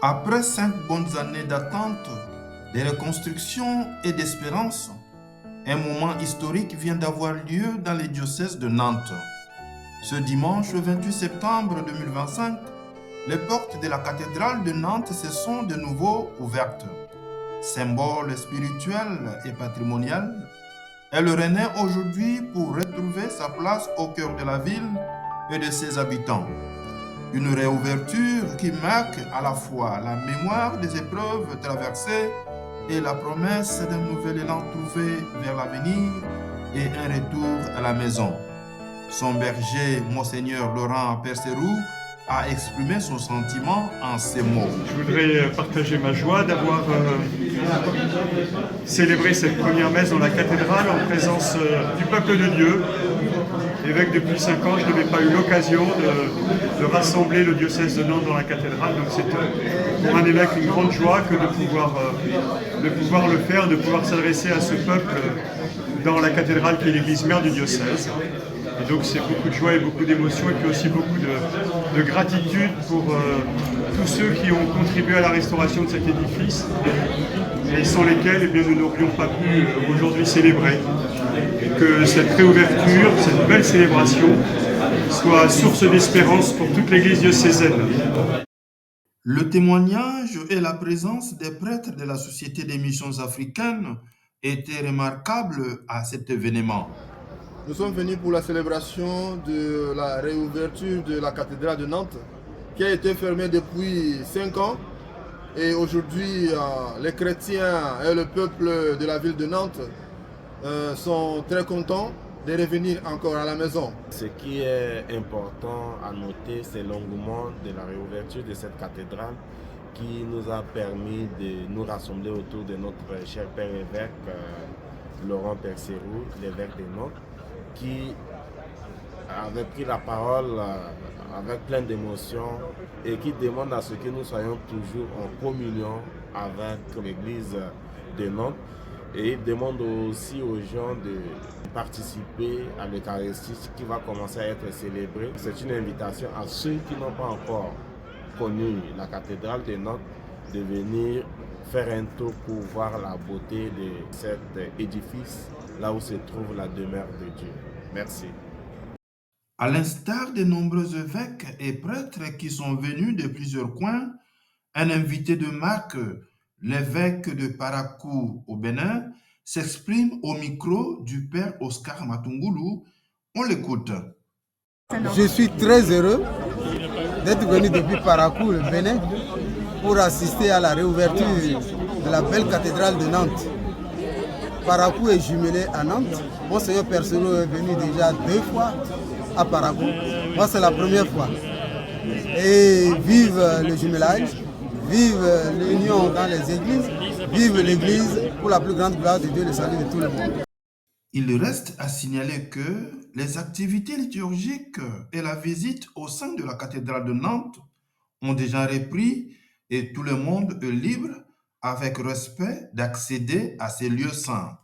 Après 5 bonnes années d'attente, de reconstruction et d'espérance, un moment historique vient d'avoir lieu dans le diocèse de Nantes. Ce dimanche 28 septembre 2025, les portes de la cathédrale de Nantes se sont de nouveau ouvertes. Symbole spirituel et patrimonial, elle renaît aujourd'hui pour retrouver sa place au cœur de la ville et de ses habitants. Une réouverture qui marque à la fois la mémoire des épreuves traversées et la promesse d'un nouvel élan trouvé vers l'avenir et un retour à la maison. Son berger, Monseigneur Laurent Percerou, a exprimé son sentiment en ces mots. Je voudrais partager ma joie d'avoir célébré cette première messe dans la cathédrale en présence du peuple de Dieu. Évêque depuis 5 ans, je n'avais pas eu l'occasion de rassembler le diocèse de Nantes dans la cathédrale, donc c'est pour un évêque une grande joie que de pouvoir le faire, de pouvoir s'adresser à ce peuple dans la cathédrale qui est l'église mère du diocèse. Et donc c'est beaucoup de joie et beaucoup d'émotion et puis aussi beaucoup de gratitude pour tous ceux qui ont contribué à la restauration de cet édifice et sans lesquels nous n'aurions pas pu aujourd'hui célébrer. Et que cette réouverture, cette belle célébration soit source d'espérance pour toute l'église diocésaine. Le témoignage et la présence des prêtres de la Société des missions africaines étaient remarquables à cet événement. Nous sommes venus pour la célébration de la réouverture de la cathédrale de Nantes, qui a été fermée depuis 5 ans. Et aujourd'hui, les chrétiens et le peuple de la ville de Nantes sont très contents de revenir encore à la maison. Ce qui est important à noter, c'est l'engouement de la réouverture de cette cathédrale qui nous a permis de nous rassembler autour de notre cher père évêque Laurent Percerou, l'évêque de Nantes, qui avait pris la parole avec plein d'émotions et qui demande à ce que nous soyons toujours en communion avec l'église de Nantes. Et il demande aussi aux gens de participer à l'Eucharistie qui va commencer à être célébrée. C'est une invitation à ceux qui n'ont pas encore connu la cathédrale de Nantes de venir faire un tour pour voir la beauté de cet édifice, là où se trouve la demeure de Dieu. Merci. À l'instar des nombreux évêques et prêtres qui sont venus de plusieurs coins, un invité de marque, l'évêque de Parakou au Bénin, s'exprime au micro du père Oscar Matungulu. On l'écoute. Je suis très heureux d'être venu depuis Parakou, le Bénin, pour assister à la réouverture de la belle cathédrale de Nantes. Parakou est jumelé à Nantes. Monseigneur Percerou est venu déjà 2 fois à Parakou. Moi, c'est la première fois. Et vive le jumelage, vive l'union dans les églises, vive l'église pour la plus grande gloire de Dieu, le salut de tout le monde. Il reste à signaler que les activités liturgiques et la visite au sein de la cathédrale de Nantes ont déjà repris et tout le monde est libre avec respect d'accéder à ces lieux saints.